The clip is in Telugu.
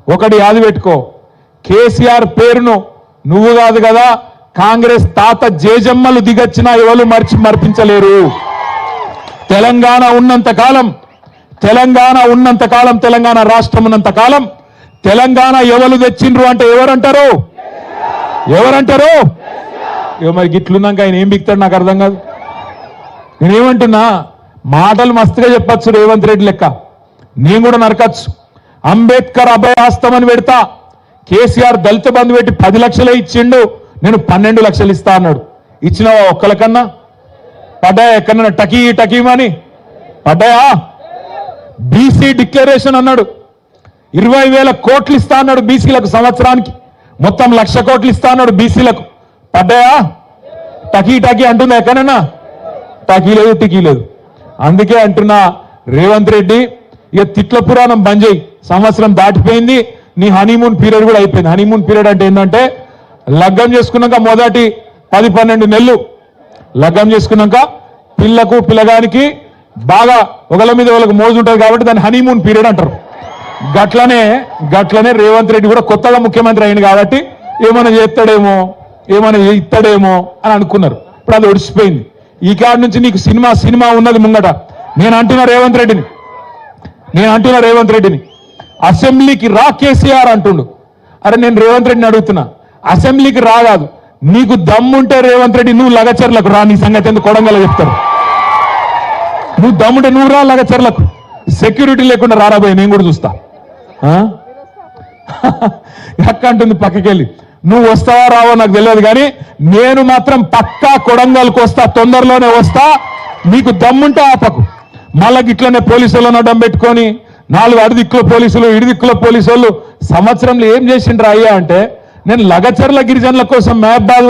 ఒకటి యాది పెట్టుకో, కేసీఆర్ పేరును నువ్వు కాదు కదా కాంగ్రెస్ తాత జేజమ్మలు దిగొచ్చినా ఎవరు మర్పించలేరు. తెలంగాణ ఉన్నంత కాలం, తెలంగాణ రాష్ట్రం ఉన్నంత కాలం తెలంగాణ ఎవరు తెచ్చిండ్రు అంటే ఎవరంటారు? మరి గిట్లున్నాక ఆయన ఏం బిక్తాడు నాకు అర్థం కాదు. నేనేమంటున్నా, మాటలు మస్తుగా చెప్పచ్చు రేవంత్ రెడ్డి లెక్క, నేను కూడా నరకచ్చు. అంబేద్కర్ అభయాస్తం అని పెడతా, కేసీఆర్ దళిత బంధు పెట్టి 10 లక్షలే ఇచ్చిండు, నేను 12 లక్షలు ఇస్తా అన్నాడు. ఇచ్చినవా ఒక్కలకన్నా? పడ్డాయా ఎక్కడన్నా? టకీమని పడ్డాయా? బీసీ డిక్లరేషన్ అన్నాడు, 20,000 కోట్లు ఇస్తా అన్నాడు బీసీలకు సంవత్సరానికి, మొత్తం 1,00,000 కోట్లు ఇస్తా అన్నాడు బీసీలకు. పడ్డాయా? టకీ అంటుందా ఎక్కడన్నా? టకీ లేదు. అందుకే అంటున్నా రేవంత్ రెడ్డి, ఇక తిట్ల పురాణం బంద్ చేయి. సంవత్సరం దాటిపోయింది, నీ హనీమూన్ పీరియడ్ కూడా అయిపోయింది. హనీమూన్ పీరియడ్ అంటే ఏంటంటే లగ్గం చేసుకున్నాక మొదటి 10-12 నెలలు లగ్గం చేసుకున్నాక పిల్లగానికి బాగా ఒకళ్ళ మీద వాళ్ళకి మోజు ఉంటుంది కాబట్టి దాన్ని హనీమూన్ పీరియడ్ అంటారు. గట్లనే రేవంత్ రెడ్డి కూడా కొత్తగా ముఖ్యమంత్రి అయింది కాబట్టి ఏమైనా చేస్తాడేమో, ఏమైనా ఇస్తాడేమో అని అనుకున్నారు. ఇప్పుడు అది ఒడిసిపోయింది. ఈ కాడి నుంచి నీకు సినిమా ఉన్నది ముంగట. నేను అంటున్నా రేవంత్ రెడ్డిని అసెంబ్లీకి రా కేసీఆర్ అంటుండు. అరే నేను రేవంత్ రెడ్డిని అడుగుతున్నా, అసెంబ్లీకి రాగాదు, నీకు దమ్ముంటే రేవంత్ రెడ్డి నువ్వు లగచర్లకు రా. నీ సంగతి ఎందుకు కొడంగల్ చెప్తారు. నువ్వు దమ్ముంటే నువ్వు రా లగచర్లకు, సెక్యూరిటీ లేకుండా రారాబోయే నేను కూడా చూస్తా. ఎక్క అంటుంది పక్కకెళ్ళి, నువ్వు వస్తావా రావో నాకు తెలియదు కానీ నేను మాత్రం పక్కా కొడంగల్కి వస్తా, తొందరలోనే వస్తా. నీకు దమ్ముంటే ఆపకు. మళ్ళీ ఇట్లనే పోలీసులను అడ్డం పెట్టుకొని 4 అడిదిక్కుల పోలీసులు, ఇడిదిక్కుల పోలీసు వాళ్ళు సంవత్సరంలో ఏం చేసిండ్రా అయ్యా అంటే, నేను లగచర్ల గిరిజనుల కోసం మ్యాప్ బాధ